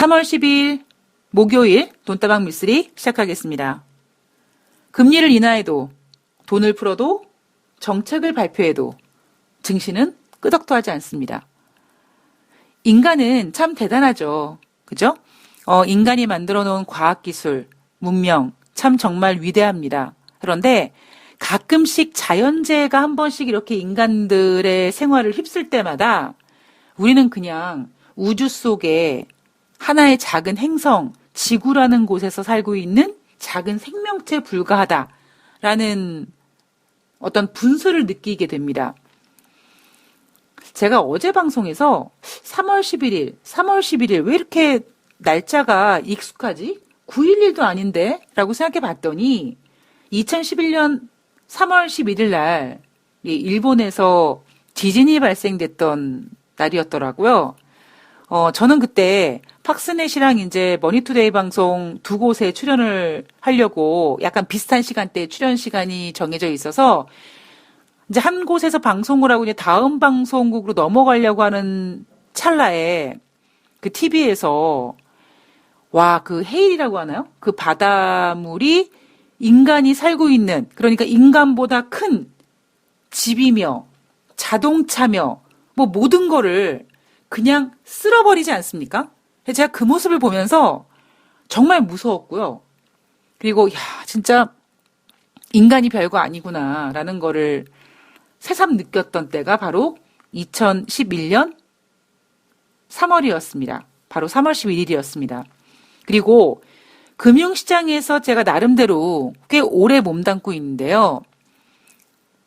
3월 10일 목요일 돈다방 미쓰리 시작하겠습니다. 금리를 인하해도 돈을 풀어도 정책을 발표해도 증시는 끄덕도 하지 않습니다. 인간은 참 대단하죠. 그죠? 인간이 만들어 놓은 과학기술, 문명 참 정말 위대합니다. 그런데 가끔씩 자연재해가 한 번씩 이렇게 인간들의 생활을 휩쓸 때마다 우리는 그냥 우주 속에 하나의 작은 행성, 지구라는 곳에서 살고 있는 작은 생명체에 불과하다라는 어떤 분수를 느끼게 됩니다. 제가 어제 방송에서 3월 11일 왜 이렇게 날짜가 익숙하지? 9.11도 아닌데? 라고 생각해 봤더니 2011년 3월 11일 날 일본에서 지진이 발생됐던 날이었더라고요. 저는 그때 팍스넷이랑 이제 머니투데이 방송 두 곳에 출연을 하려고 약간 비슷한 시간대에 출연 시간이 정해져 있어서 이제 한 곳에서 방송을 하고 이제 다음 방송국으로 넘어가려고 하는 찰나에 그 TV에서 와, 그 헤일이라고 하나요? 그 바닷물이 인간이 살고 있는, 그러니까 인간보다 큰 집이며 자동차며 뭐 모든 거를 그냥 쓸어버리지 않습니까? 제가 그 모습을 보면서 정말 무서웠고요. 그리고 야, 진짜 인간이 별거 아니구나라는 거를 새삼 느꼈던 때가 바로 2011년 3월이었습니다. 바로 3월 11일이었습니다. 그리고 금융시장에서 제가 나름대로 꽤 오래 몸담고 있는데요.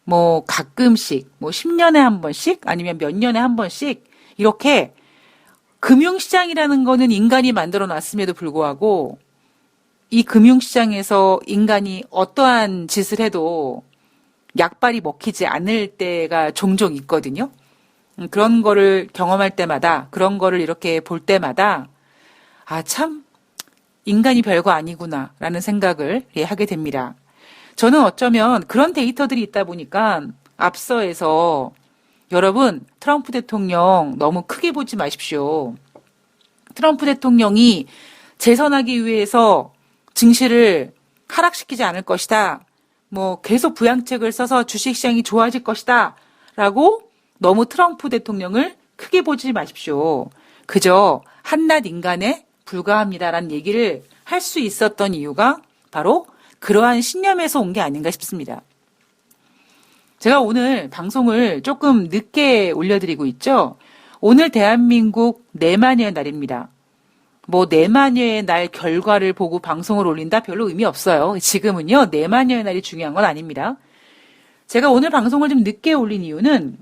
뭐 가끔씩, 뭐 10년에 한 번씩 아니면 몇 년에 한 번씩 이렇게 금융시장이라는 거는 인간이 만들어 놨음에도 불구하고 이 금융시장에서 인간이 어떠한 짓을 해도 약발이 먹히지 않을 때가 종종 있거든요. 그런 거를 경험할 때마다, 그런 거를 이렇게 볼 때마다 아, 참 인간이 별거 아니구나 라는 생각을 하게 됩니다. 저는 어쩌면 그런 데이터들이 있다 보니까 앞서에서 여러분 트럼프 대통령 너무 크게 보지 마십시오. 트럼프 대통령이 재선하기 위해서 증시를 하락시키지 않을 것이다. 뭐 계속 부양책을 써서 주식시장이 좋아질 것이다. 라고 너무 트럼프 대통령을 크게 보지 마십시오. 그저 한낱 인간에 불과합니다라는 얘기를 할 수 있었던 이유가 바로 그러한 신념에서 온 게 아닌가 싶습니다. 제가 오늘 방송을 조금 늦게 올려드리고 있죠. 오늘 대한민국 내마녀의 날입니다. 뭐 내마녀의 날 결과를 보고 방송을 올린다 별로 의미 없어요. 지금은요 내마녀의 날이 중요한 건 아닙니다. 제가 오늘 방송을 좀 늦게 올린 이유는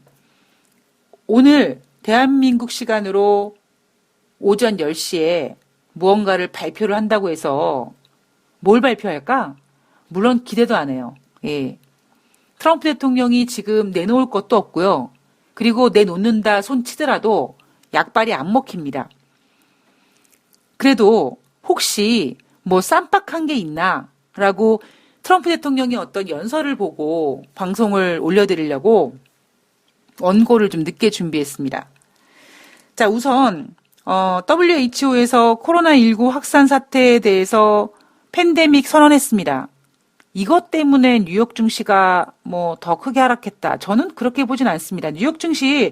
오늘 대한민국 시간으로 오전 10시에 무언가를 발표를 한다고 해서 뭘 발표할까? 물론 기대도 안 해요. 예. 트럼프 대통령이 지금 내놓을 것도 없고요. 그리고 내놓는다 손치더라도 약발이 안 먹힙니다. 그래도 혹시 뭐 쌈박한 게 있나? 라고 트럼프 대통령이 어떤 연설을 보고 방송을 올려드리려고 원고를 좀 늦게 준비했습니다. 자, 우선 WHO에서 코로나19 확산 사태에 대해서 팬데믹 선언했습니다. 이것 때문에 뉴욕 증시가 뭐 더 크게 하락했다. 저는 그렇게 보진 않습니다. 뉴욕 증시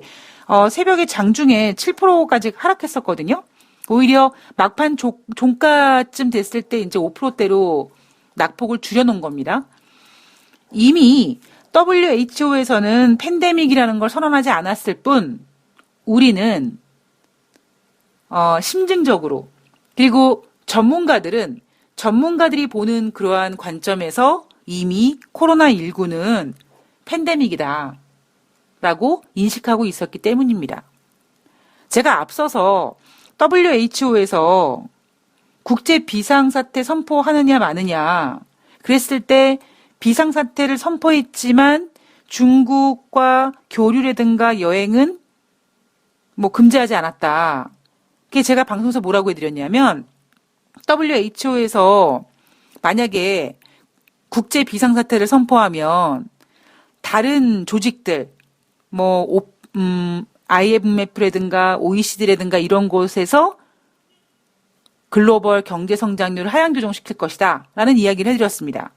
새벽에 장중에 7%까지 하락했었거든요. 오히려 막판 종가쯤 됐을 때 이제 5%대로 낙폭을 줄여놓은 겁니다. 이미 WHO에서는 팬데믹이라는 걸 선언하지 않았을 뿐 우리는 심증적으로 그리고 전문가들이 보는 그러한 관점에서 이미 코로나19는 팬데믹이다 라고 인식하고 있었기 때문입니다. 제가 앞서서 WHO에서 국제 비상사태 선포하느냐 마느냐 그랬을 때 비상사태를 선포했지만 중국과 교류라든가 여행은 뭐 금지하지 않았다. 그게 제가 방송에서 뭐라고 해드렸냐면 WHO에서 만약에 국제 비상사태를 선포하면 다른 조직들 뭐 IMF라든가 OECD라든가 이런 곳에서 글로벌 경제 성장률을 하향 조정시킬 것이다 라는 이야기를 해드렸습니다.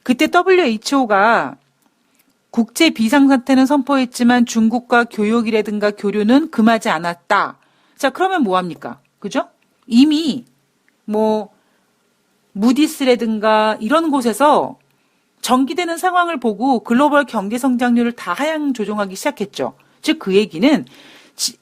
그때 WHO가 국제 비상사태는 선포했지만 중국과 교역이라든가 교류는 금하지 않았다. 자, 그러면 뭐합니까? 그죠? 이미 뭐 무디스라든가 이런 곳에서 전기되는 상황을 보고 글로벌 경제 성장률을 다 하향 조정하기 시작했죠. 즉 그 얘기는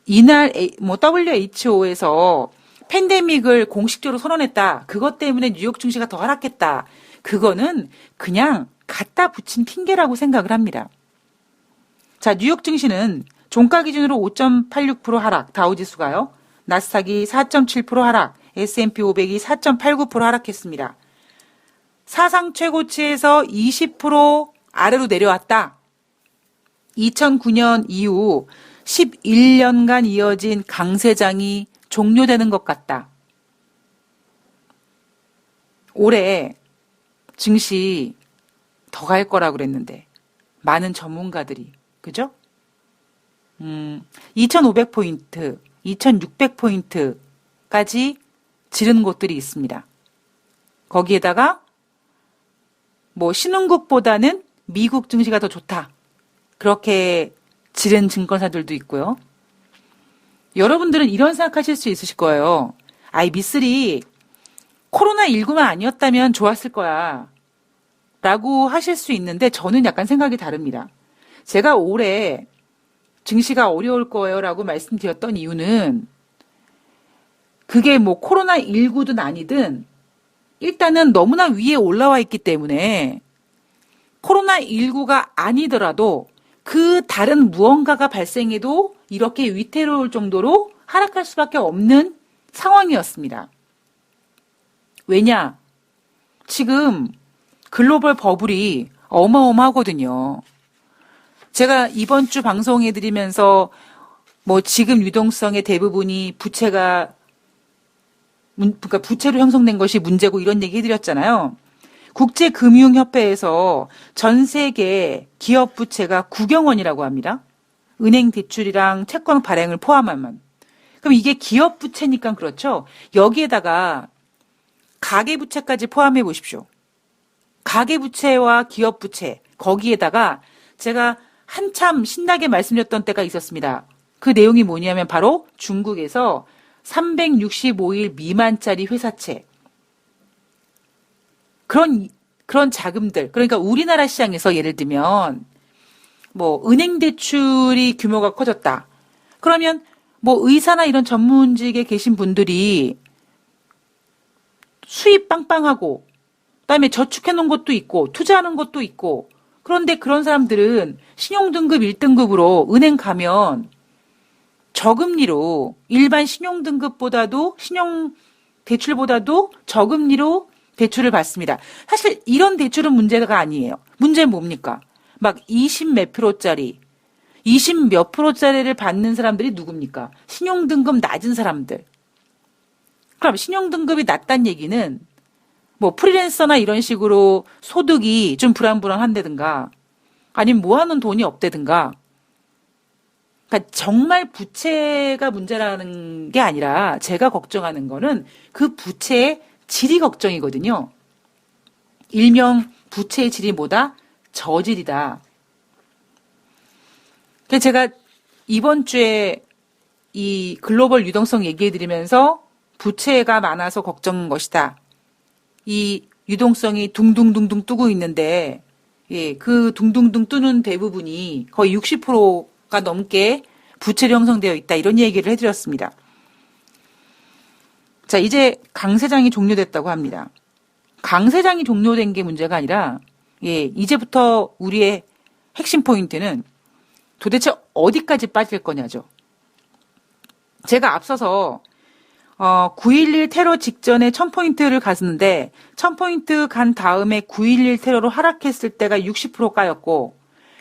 이날 WHO에서 팬데믹을 공식적으로 선언했다. 그것 때문에 뉴욕 증시가 더 하락했다. 그거는 그냥 갖다 붙인 핑계라고 생각을 합니다. 자, 뉴욕 증시는 종가 기준으로 5.86% 하락, 다우지수가요. 나스닥이 4.7% 하락, S&P 500이 4.89% 하락했습니다. 사상 최고치에서 20% 아래로 내려왔다. 2009년 이후 11년간 이어진 강세장이 종료되는 것 같다. 올해 증시 더 갈 거라고 그랬는데 많은 전문가들이 그죠? 2500포인트, 2600포인트까지 지른 곳들이 있습니다. 거기에다가 뭐 신흥국보다는 미국 증시가 더 좋다. 그렇게 지른 증권사들도 있고요. 여러분들은 이런 생각하실 수 있으실 거예요. 아이 미쓰리 코로나19만 아니었다면 좋았을 거야. 라고 하실 수 있는데 저는 약간 생각이 다릅니다. 제가 올해 증시가 어려울 거예요 라고 말씀드렸던 이유는 그게 뭐 코로나19든 아니든 일단은 너무나 위에 올라와 있기 때문에 코로나19가 아니더라도 그 다른 무언가가 발생해도 이렇게 위태로울 정도로 하락할 수밖에 없는 상황이었습니다. 왜냐? 지금 글로벌 버블이 어마어마하거든요. 제가 이번 주 방송해드리면서 뭐 지금 유동성의 대부분이 그러니까 부채로 형성된 것이 문제고 이런 얘기 해드렸잖아요. 국제금융협회에서 전 세계 기업 부채가 9경원이라고 합니다. 은행 대출이랑 채권 발행을 포함하면. 그럼 이게 기업 부채니까 그렇죠. 여기에다가 가계 부채까지 포함해 보십시오. 가계 부채와 기업 부채 거기에다가 제가 한참 신나게 말씀드렸던 때가 있었습니다. 그 내용이 뭐냐면 바로 중국에서 365일 미만짜리 회사채. 그런 자금들. 그러니까 우리나라 시장에서 예를 들면 뭐 은행 대출이 규모가 커졌다. 그러면 뭐 의사나 이런 전문직에 계신 분들이 수입 빵빵하고 그다음에 저축해 놓은 것도 있고 투자하는 것도 있고 그런데 그런 사람들은 신용등급 1등급으로 은행 가면 저금리로 일반 신용등급보다도 신용대출보다도 저금리로 대출을 받습니다. 사실 이런 대출은 문제가 아니에요. 문제는 뭡니까? 막 20 몇 프로짜리 20 몇 프로짜리를 받는 사람들이 누굽니까? 신용등급 낮은 사람들. 그럼 신용등급이 낮다는 얘기는 뭐 프리랜서나 이런 식으로 소득이 좀 불안불안한다든가 아니면 모아놓은 돈이 없다든가 그러니까 정말 부채가 문제라는 게 아니라 제가 걱정하는 거는 그 부채의 질이 걱정이거든요. 일명 부채의 질이 뭐다? 저질이다. 그래서 제가 이번 주에 이 글로벌 유동성 얘기해드리면서 부채가 많아서 걱정인 것이다. 이 유동성이 둥둥둥둥 뜨고 있는데 예, 그 둥둥둥 뜨는 대부분이 거의 60%가 넘게 부채로 형성되어 있다. 이런 얘기를 해드렸습니다. 자, 이제 강세장이 종료됐다고 합니다. 강세장이 종료된 게 문제가 아니라 예, 이제부터 우리의 핵심 포인트는 도대체 어디까지 빠질 거냐죠. 제가 앞서서 9.11 테러 직전에 1000포인트를 갔는데 1000포인트 간 다음에 9.11 테러로 하락했을 때가 60% 까였고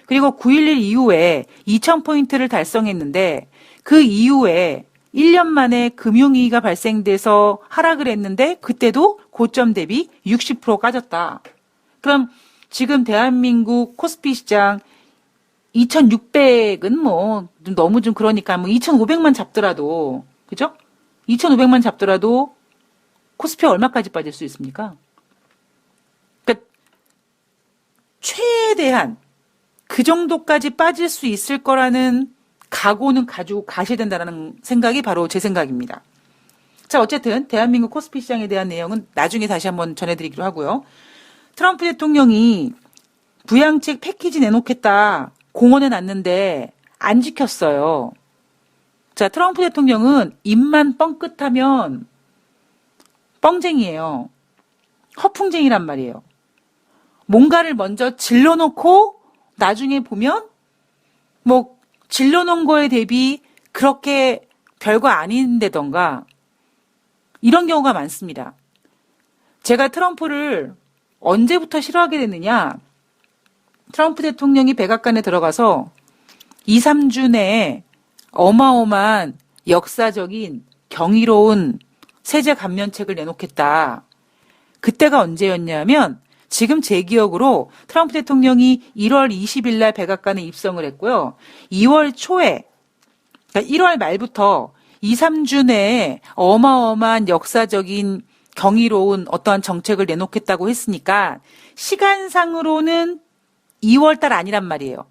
그리고 9.11 이후에 2000포인트를 달성했는데 그 이후에 1년 만에 금융위기가 발생돼서 하락을 했는데 그때도 고점 대비 60% 까졌다. 그럼 지금 대한민국 코스피 시장 2600은 뭐 너무 좀 그러니까 뭐 2500만 잡더라도 그죠? 2500만 잡더라도 코스피가 얼마까지 빠질 수 있습니까? 그러니까 최대한 그 정도까지 빠질 수 있을 거라는 각오는 가지고 가셔야 된다는 생각이 바로 제 생각입니다. 자, 어쨌든 대한민국 코스피 시장에 대한 내용은 나중에 다시 한번 전해드리기로 하고요. 트럼프 대통령이 부양책 패키지 내놓겠다 공언해 놨는데 안 지켰어요. 자, 트럼프 대통령은 입만 뻥끗하면 뻥쟁이에요. 허풍쟁이란 말이에요. 뭔가를 먼저 질러놓고 나중에 보면 뭐 질러놓은 거에 대비 그렇게 별거 아닌데던가 이런 경우가 많습니다. 제가 트럼프를 언제부터 싫어하게 됐느냐? 트럼프 대통령이 백악관에 들어가서 2, 3주 내에 어마어마한 역사적인 경이로운 세제 감면책을 내놓겠다. 그때가 언제였냐면 지금 제 기억으로 트럼프 대통령이 1월 20일 날 백악관에 입성을 했고요. 2월 초에, 그러니까 1월 말부터 2, 3주 내에 어마어마한 역사적인 경이로운 어떠한 정책을 내놓겠다고 했으니까 시간상으로는 2월 달 아니란 말이에요.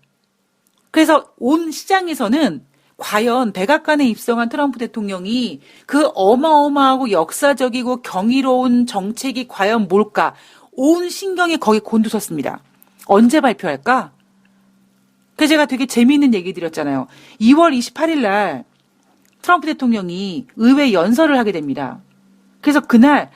그래서 온 시장에서는 과연 백악관에 입성한 트럼프 대통령이 그 어마어마하고 역사적이고 경이로운 정책이 과연 뭘까? 온 신경이 거기 곤두섰습니다. 언제 발표할까? 그래서 제가 되게 재미있는 얘기 드렸잖아요. 2월 28일 날 트럼프 대통령이 의회 연설을 하게 됩니다. 그래서 그날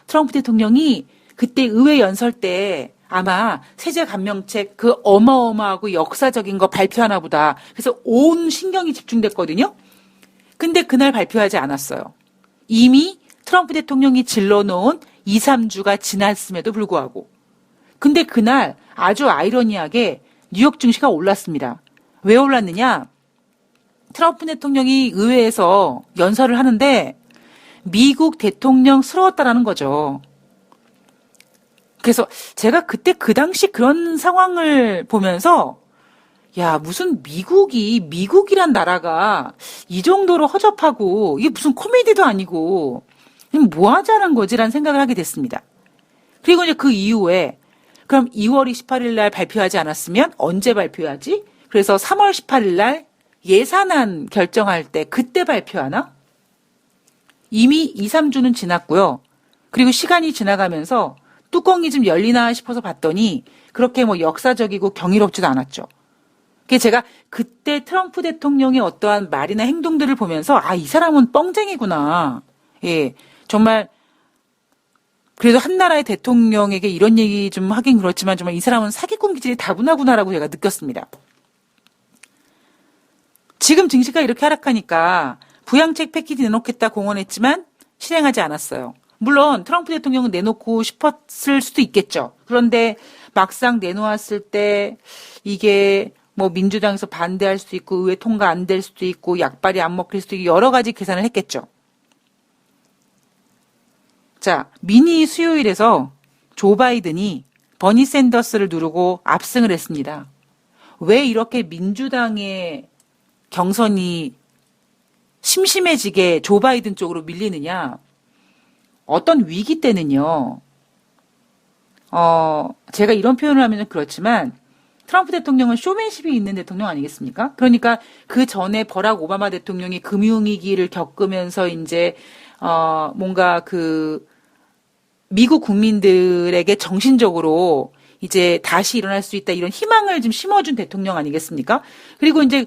트럼프 대통령이 그때 의회 연설 때 아마 세제 감면책 그 어마어마하고 역사적인 거 발표하나 보다. 그래서 온 신경이 집중됐거든요. 근데 그날 발표하지 않았어요. 이미 트럼프 대통령이 질러놓은 2, 3주가 지났음에도 불구하고. 근데 그날 아주 아이러니하게 뉴욕 증시가 올랐습니다. 왜 올랐느냐? 트럼프 대통령이 의회에서 연설을 하는데 미국 대통령스러웠다라는 거죠. 그래서 제가 그때 그 당시 그런 상황을 보면서 야, 무슨 미국이란 나라가 이 정도로 허접하고 이게 무슨 코미디도 아니고 뭐 하자는 거지라는 생각을 하게 됐습니다. 그리고 이제 그 이후에 그럼 2월 28일 날 발표하지 않았으면 언제 발표하지? 그래서 3월 18일 날 예산안 결정할 때 그때 발표하나? 이미 2, 3주는 지났고요. 그리고 시간이 지나가면서 뚜껑이 좀 열리나 싶어서 봤더니 그렇게 뭐 역사적이고 경이롭지도 않았죠. 그게 제가 그때 트럼프 대통령의 어떠한 말이나 행동들을 보면서 이 사람은 뻥쟁이구나. 예, 정말 그래도 한 나라의 대통령에게 이런 얘기 좀 하긴 그렇지만 정말 이 사람은 사기꾼 기질이 다분하구나라고 제가 느꼈습니다. 지금 증시가 이렇게 하락하니까 부양책 패키지 내놓겠다 공언했지만 실행하지 않았어요. 물론 트럼프 대통령은 내놓고 싶었을 수도 있겠죠. 그런데 막상 내놓았을 때 이게 뭐 민주당에서 반대할 수도 있고 의회 통과 안 될 수도 있고 약발이 안 먹힐 수도 있고 여러 가지 계산을 했겠죠. 자, 미니 수요일에서 조 바이든이 버니 샌더스를 누르고 압승을 했습니다. 왜 이렇게 민주당의 경선이 심심해지게 조 바이든 쪽으로 밀리느냐? 어떤 위기 때는요. 제가 이런 표현을 하면 그렇지만 트럼프 대통령은 쇼맨십이 있는 대통령 아니겠습니까? 그러니까 그 전에 버락 오바마 대통령이 금융위기를 겪으면서 이제 뭔가 그 미국 국민들에게 정신적으로 이제 다시 일어날 수 있다 이런 희망을 좀 심어준 대통령 아니겠습니까? 그리고 이제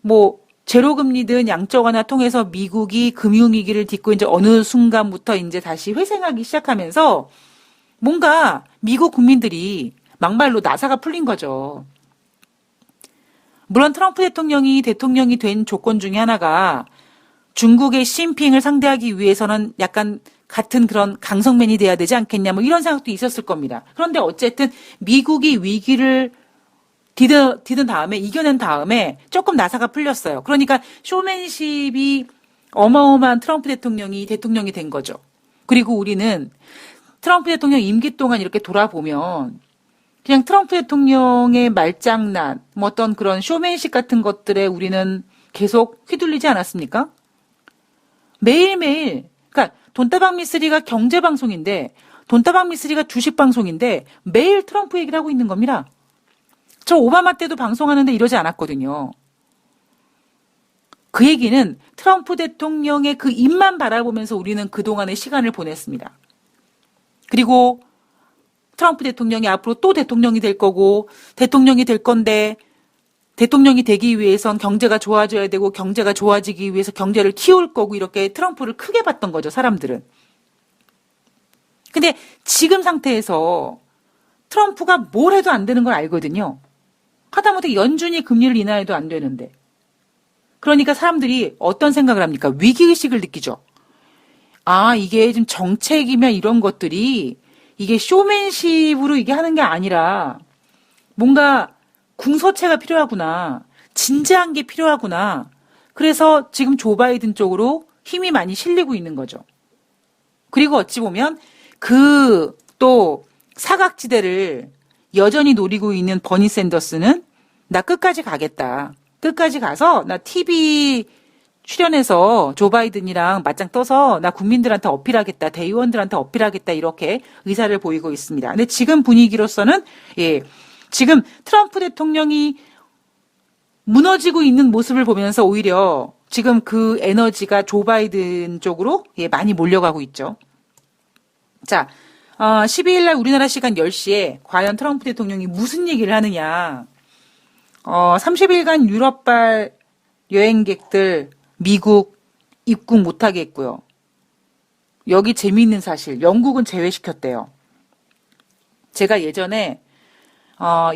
뭐 제로금리든 양적 완화 통해서 미국이 금융위기를 딛고 이제 어느 순간부터 이제 다시 회생하기 시작하면서 뭔가 미국 국민들이 막말로 나사가 풀린 거죠. 물론 트럼프 대통령이 된 조건 중에 하나가 중국의 시진핑을 상대하기 위해서는 약간 같은 그런 강성맨이 돼야 되지 않겠냐 뭐 이런 생각도 있었을 겁니다. 그런데 어쨌든 미국이 위기를 디든 다음에 이겨낸 다음에 조금 나사가 풀렸어요. 그러니까 쇼맨십이 어마어마한 트럼프 대통령이 된 거죠. 그리고 우리는 트럼프 대통령 임기 동안 이렇게 돌아보면 그냥 트럼프 대통령의 말장난, 뭐 어떤 그런 쇼맨십 같은 것들에 우리는 계속 휘둘리지 않았습니까? 매일매일, 그러니까 돈다방 미쓰리가 경제방송인데, 돈다방 미쓰리가 주식방송인데 매일 트럼프 얘기를 하고 있는 겁니다. 저 오바마 때도 방송하는데 이러지 않았거든요. 그 얘기는 트럼프 대통령의 그 입만 바라보면서 우리는 그동안의 시간을 보냈습니다. 그리고 트럼프 대통령이 앞으로 또 대통령이 될 거고, 대통령이 될 건데, 대통령이 되기 위해선 경제가 좋아져야 되고, 경제가 좋아지기 위해서 경제를 키울 거고, 이렇게 트럼프를 크게 봤던 거죠, 사람들은. 근데 지금 상태에서 트럼프가 뭘 해도 안 되는 걸 알거든요. 하다못해 연준이 금리를 인하해도 안 되는데. 그러니까 사람들이 어떤 생각을 합니까? 위기의식을 느끼죠. 아, 이게 지금 정책이면 이런 것들이 이게 쇼맨십으로 이게 하는 게 아니라 뭔가 궁서체가 필요하구나. 진지한 게 필요하구나. 그래서 지금 조 바이든 쪽으로 힘이 많이 실리고 있는 거죠. 그리고 어찌 보면 그 또 사각지대를 여전히 노리고 있는 버니 샌더스는 나 끝까지 가겠다. 끝까지 가서 나 TV 출연해서 조 바이든이랑 맞짱 떠서 나 국민들한테 어필하겠다. 대의원들한테 어필하겠다. 이렇게 의사를 보이고 있습니다. 근데 지금 분위기로서는 지금 트럼프 대통령이 무너지고 있는 모습을 보면서 오히려 지금 그 에너지가 조 바이든 쪽으로 많이 몰려가고 있죠. 자, 12일 날 우리나라 시간 10시에 과연 트럼프 대통령이 무슨 얘기를 하느냐. 30일간 유럽발 여행객들 미국 입국 못하게 했고요. 여기 재미있는 사실, 영국은 제외시켰대요. 제가 예전에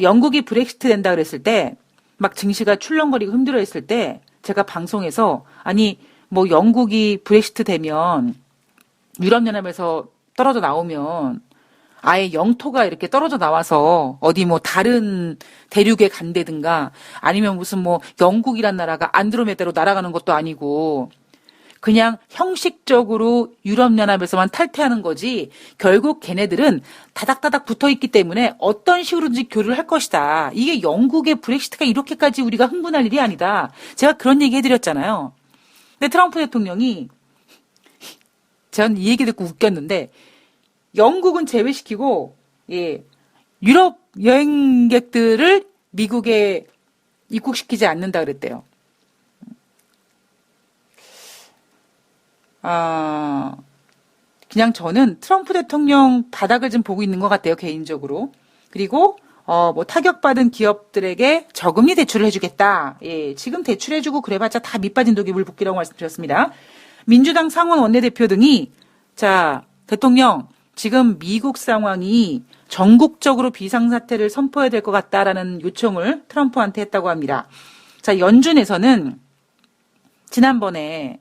영국이 브렉시트 된다 그랬을 때 막 증시가 출렁거리고 힘들어했을 때 제가 방송에서 아니 뭐 영국이 브렉시트 되면 유럽연합에서 떨어져 나오면 아예 영토가 이렇게 떨어져 나와서 어디 뭐 다른 대륙에 간다든가 아니면 무슨 뭐 영국이란 나라가 안드로메다로 날아가는 것도 아니고 그냥 형식적으로 유럽연합에서만 탈퇴하는 거지 결국 걔네들은 다닥다닥 붙어있기 때문에 어떤 식으로든지 교류를 할 것이다. 이게 영국의 브렉시트가 이렇게까지 우리가 흥분할 일이 아니다. 제가 그런 얘기 해드렸잖아요. 근데 트럼프 대통령이 전 이 얘기 듣고 웃겼는데 영국은 제외시키고 유럽 여행객들을 미국에 입국시키지 않는다 그랬대요. 그냥 저는 트럼프 대통령 바닥을 좀 보고 있는 것 같아요, 개인적으로. 그리고, 뭐 타격받은 기업들에게 저금리 대출을 해주겠다. 지금 대출해주고 그래봤자 다 밑빠진 독이 물 붓기라고 말씀드렸습니다. 민주당 상원 원내대표 등이, 자, 대통령, 지금 미국 상황이 전국적으로 비상사태를 선포해야 될 것 같다라는 요청을 트럼프한테 했다고 합니다. 자, 연준에서는 지난번에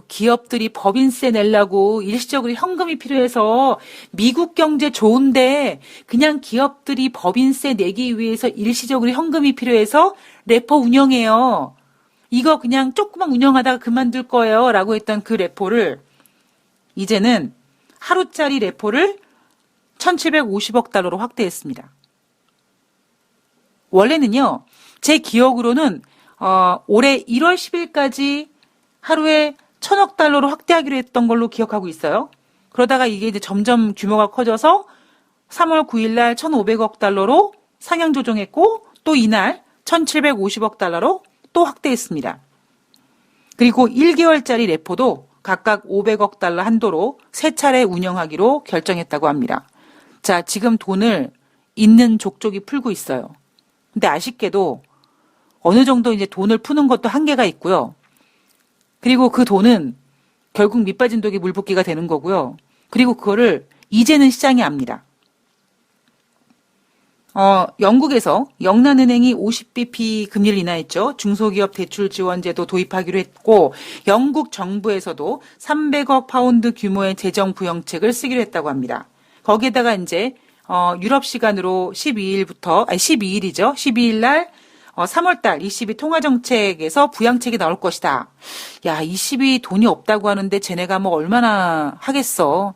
기업들이 법인세 내려고 일시적으로 현금이 필요해서 미국 경제 좋은데 그냥 기업들이 법인세 내기 위해서 일시적으로 현금이 필요해서 레포 운영해요. 이거 그냥 조금만 운영하다가 그만둘 거예요. 라고 했던 그 레포를 이제는 하루짜리 레포를 1,750억 달러로 확대했습니다. 원래는요. 제 기억으로는 올해 1월 10일까지 하루에 1,000억 달러로 확대하기로 했던 걸로 기억하고 있어요. 그러다가 이게 이제 점점 규모가 커져서 3월 9일 날 1,500억 달러로 상향 조정했고 또 이날 1,750억 달러로 또 확대했습니다. 그리고 1개월짜리 레포도 각각 500억 달러 한도로 3차례 운영하기로 결정했다고 합니다. 자, 지금 돈을 있는 족족이 풀고 있어요. 근데 아쉽게도 어느 정도 이제 돈을 푸는 것도 한계가 있고요. 그리고 그 돈은 결국 밑빠진 독이 물붓기가 되는 거고요. 그리고 그거를 이제는 시장이 압니다. 영국에서 영란은행이 50bp 금리를 인하했죠. 중소기업 대출 지원제도 도입하기로 했고 영국 정부에서도 300억 파운드 규모의 재정 부양책을 쓰기로 했다고 합니다. 거기에다가 이제 유럽 시간으로 12일이죠. 12일 날 3월달 ECB 통화정책에서 부양책이 나올 것이다. 야, ECB 돈이 없다고 하는데 쟤네가 뭐 얼마나 하겠어.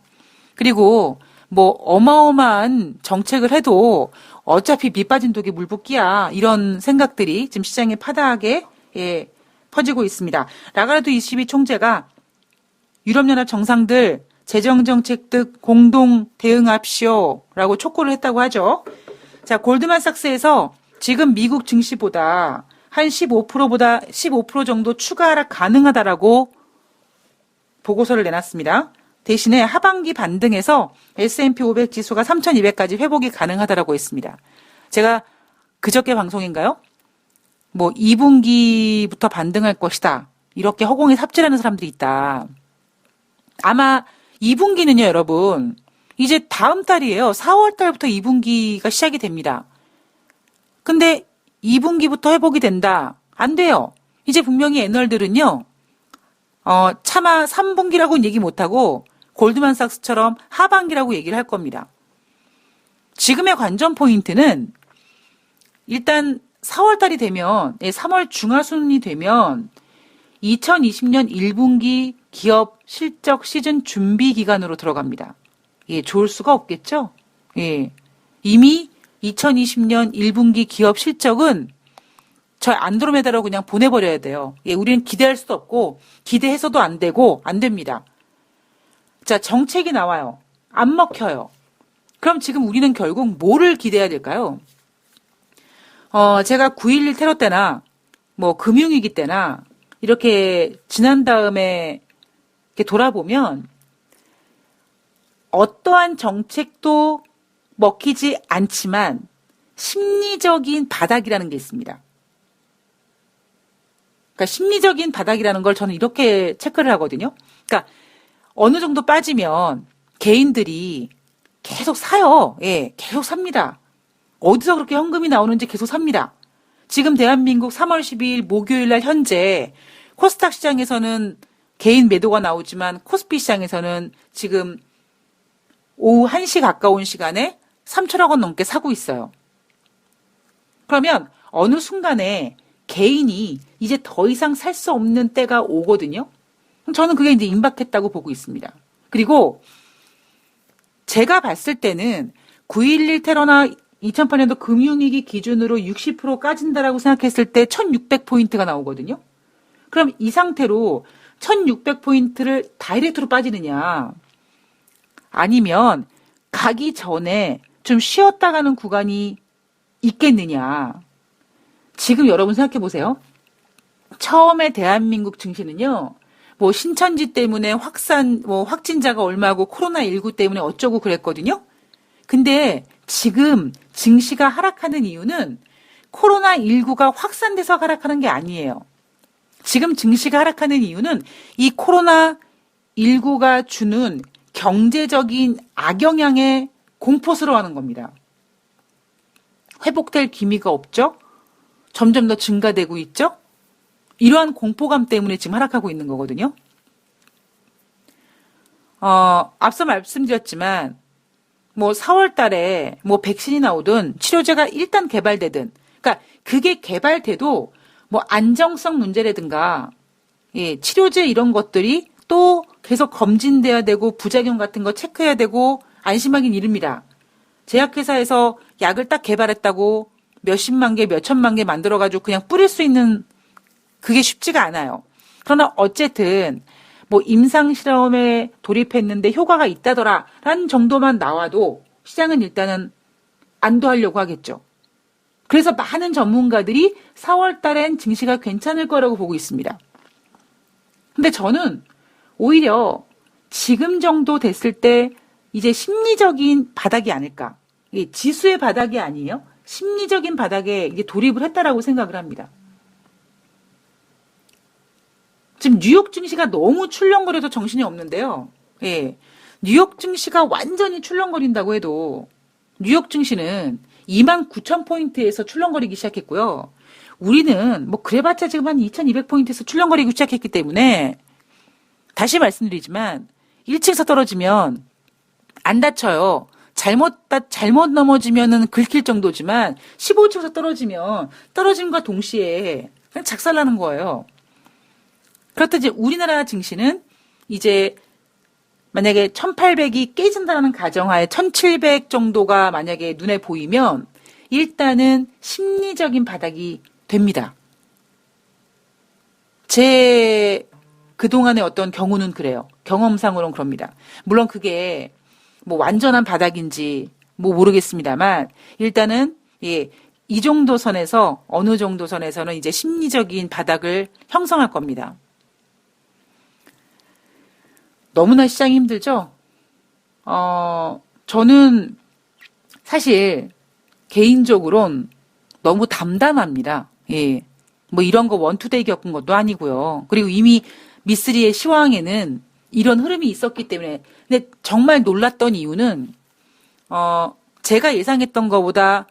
그리고 뭐 어마어마한 정책을 해도 어차피 밑빠진 독이 물붓기야. 이런 생각들이 지금 시장에 파다하게 퍼지고 있습니다. 라가르도 ECB 총재가 유럽연합 정상들 재정정책 등 공동 대응합시오라고 촉구를 했다고 하죠. 자, 골드만삭스에서 지금 미국 증시보다 한 15% 정도 추가 하락 가능하다라고 보고서를 내놨습니다. 대신에 하반기 반등에서 S&P 500 지수가 3,200까지 회복이 가능하다라고 했습니다. 제가 그저께 방송인가요? 뭐 2분기부터 반등할 것이다. 이렇게 허공에 삽질하는 사람들이 있다. 아마 2분기는요, 여러분. 이제 다음 달이에요. 4월 달부터 2분기가 시작이 됩니다. 근데 2분기부터 회복이 된다. 안 돼요. 이제 분명히 애널들은요. 차마 3분기라고는 얘기 못하고 골드만삭스처럼 하반기라고 얘기를 할 겁니다. 지금의 관전 포인트는 일단 4월 달이 되면 3월 중하순이 되면 2020년 1분기 기업 실적 시즌 준비 기간으로 들어갑니다. 예, 좋을 수가 없겠죠? 예. 이미 2020년 1분기 기업 실적은 저 안드로메다로 그냥 보내버려야 돼요. 예, 우리는 기대할 수도 없고 기대해서도 안 되고 안 됩니다. 자, 정책이 나와요. 안 먹혀요. 그럼 지금 우리는 결국 뭐를 기대해야 될까요? 제가 9.11 테러 때나 뭐 금융위기 때나 이렇게 지난 다음에 이렇게 돌아보면 어떠한 정책도 먹히지 않지만 심리적인 바닥이라는 게 있습니다. 그러니까 심리적인 바닥이라는 걸 저는 이렇게 체크를 하거든요. 그러니까 어느 정도 빠지면 개인들이 계속 사요. 예, 계속 삽니다. 어디서 그렇게 현금이 나오는지 계속 삽니다. 지금 대한민국 3월 12일 목요일 날 현재 코스닥 시장에서는 개인 매도가 나오지만 코스피 시장에서는 지금 오후 1시 가까운 시간에 3천억 원 넘게 사고 있어요. 그러면 어느 순간에 개인이 이제 더 이상 살 수 없는 때가 오거든요. 저는 그게 이제 임박했다고 보고 있습니다. 그리고 제가 봤을 때는 9.11 테러나 2008년도 금융위기 기준으로 60% 까진다라고 생각했을 때 1600포인트가 나오거든요. 그럼 이 상태로 1600포인트를 다이렉트로 빠지느냐 아니면 가기 전에 좀 쉬었다 가는 구간이 있겠느냐. 지금 여러분 생각해 보세요. 처음에 대한민국 증시는요. 뭐 신천지 때문에 확진자가 얼마고 코로나19 때문에 어쩌고 그랬거든요. 근데 지금 증시가 하락하는 이유는 코로나19가 확산돼서 하락하는 게 아니에요. 지금 증시가 하락하는 이유는 이 코로나19가 주는 경제적인 악영향에 공포스러워하는 겁니다. 회복될 기미가 없죠? 점점 더 증가되고 있죠? 이러한 공포감 때문에 지금 하락하고 있는 거거든요. 앞서 말씀드렸지만 뭐 4월 달에 뭐 백신이 나오든 치료제가 일단 개발되든 그러니까 그게 개발돼도 뭐 안정성 문제라든가 예, 치료제 이런 것들이 또 계속 검진돼야 되고 부작용 같은 거 체크해야 되고 안심하긴 이릅니다. 제약회사에서 약을 딱 개발했다고 몇십만 개, 몇천만 개 만들어가지고 그냥 뿌릴 수 있는 그게 쉽지가 않아요. 그러나 어쨌든 뭐 임상실험에 돌입했는데 효과가 있다더라라는 정도만 나와도 시장은 일단은 안도하려고 하겠죠. 그래서 많은 전문가들이 4월 달엔 증시가 괜찮을 거라고 보고 있습니다. 근데 저는 오히려 지금 정도 됐을 때 이제 심리적인 바닥이 아닐까. 이게 지수의 바닥이 아니에요. 심리적인 바닥에 이제 돌입을 했다라고 생각을 합니다. 지금 뉴욕 증시가 너무 출렁거려서 정신이 없는데요. 예. 뉴욕 증시가 완전히 출렁거린다고 해도 뉴욕 증시는 29,000포인트에서 출렁거리기 시작했고요. 우리는 뭐 그래봤자 지금 한 2,200포인트에서 출렁거리기 시작했기 때문에 다시 말씀드리지만 1층에서 떨어지면 안 다쳐요. 잘못 넘어지면은 긁힐 정도지만 15층에서 떨어지면 떨어짐과 동시에 그냥 작살나는 거예요. 그렇듯이 우리나라 증시는 이제 만약에 1800이 깨진다는 가정하에 1700 정도가 만약에 눈에 보이면 일단은 심리적인 바닥이 됩니다. 제 그동안의 어떤 경우는 그래요. 경험상으로는 그럽니다. 물론 그게 뭐 완전한 바닥인지 뭐 모르겠습니다만 일단은 예, 이 정도 선에서 어느 정도 선에서는 이제 심리적인 바닥을 형성할 겁니다. 너무나 시장이 힘들죠? 저는 사실 개인적으론 너무 담담합니다. 예. 뭐 이런 거 원투데이 겪은 것도 아니고요. 그리고 이미 미쓰리의 시황에는 이런 흐름이 있었기 때문에. 근데 정말 놀랐던 이유는, 제가 예상했던 것보다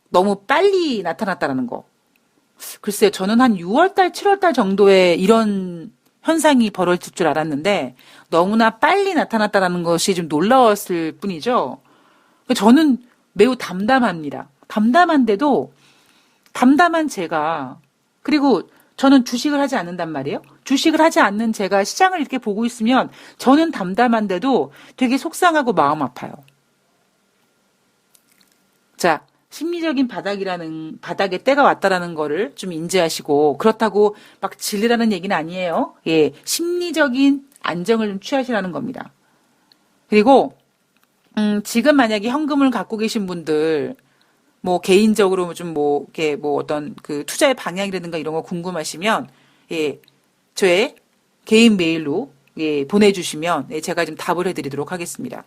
너무 빨리 나타났다는 거. 글쎄요, 저는 한 6월달, 7월달 정도에 이런 현상이 벌어질 줄 알았는데 너무나 빨리 나타났다는 것이 좀 놀라웠을 뿐이죠. 저는 매우 담담합니다. 담담한데도 담담한 제가, 그리고 저는 주식을 하지 않는단 말이에요. 주식을 하지 않는 제가 시장을 이렇게 보고 있으면 저는 담담한데도 되게 속상하고 마음 아파요. 자, 심리적인 바닥에 때가 왔다라는 거를 좀 인지하시고, 그렇다고 막 질리라는 얘기는 아니에요. 예, 심리적인 안정을 좀 취하시라는 겁니다. 그리고 지금 만약에 현금을 갖고 계신 분들, 뭐 개인적으로 좀 뭐 이렇게 뭐 어떤 그 투자의 방향이라든가 이런 거 궁금하시면 예, 저의 개인 메일로 예, 보내주시면 예, 제가 좀 답을 해드리도록 하겠습니다.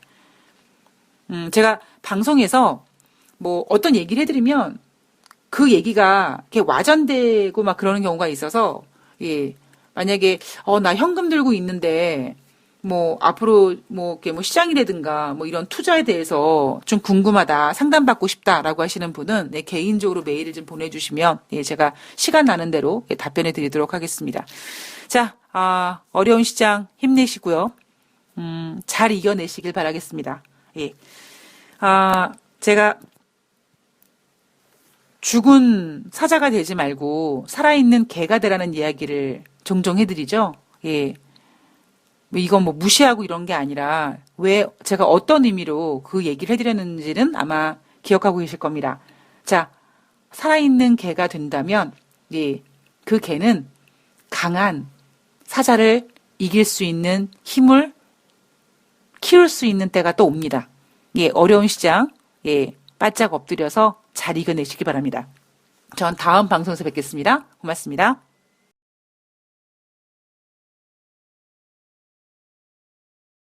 제가 방송에서 뭐 어떤 얘기를 해드리면 그 얘기가 이렇게 와전되고 막 그러는 경우가 있어서 예, 만약에 나 현금 들고 있는데 뭐 앞으로 뭐 이렇게 뭐 시장이라든가 뭐 이런 투자에 대해서 좀 궁금하다, 상담받고 싶다라고 하시는 분은 네, 개인적으로 메일을 좀 보내주시면 예, 제가 시간 나는 대로 예, 답변해 드리도록 하겠습니다. 자, 어려운 시장 힘내시고요. 잘 이겨내시길 바라겠습니다. 예. 제가 죽은 사자가 되지 말고 살아있는 개가 되라는 이야기를 종종 해드리죠. 예. 이건 뭐 무시하고 이런 게 아니라 왜 제가 어떤 의미로 그 얘기를 해드렸는지는 아마 기억하고 계실 겁니다. 자, 살아있는 개가 된다면 예, 그 개는 강한 사자를 이길 수 있는 힘을 키울 수 있는 때가 또 옵니다. 예, 어려운 시장 예, 바짝 엎드려서 잘 이겨내시기 바랍니다. 전 다음 방송에서 뵙겠습니다. 고맙습니다.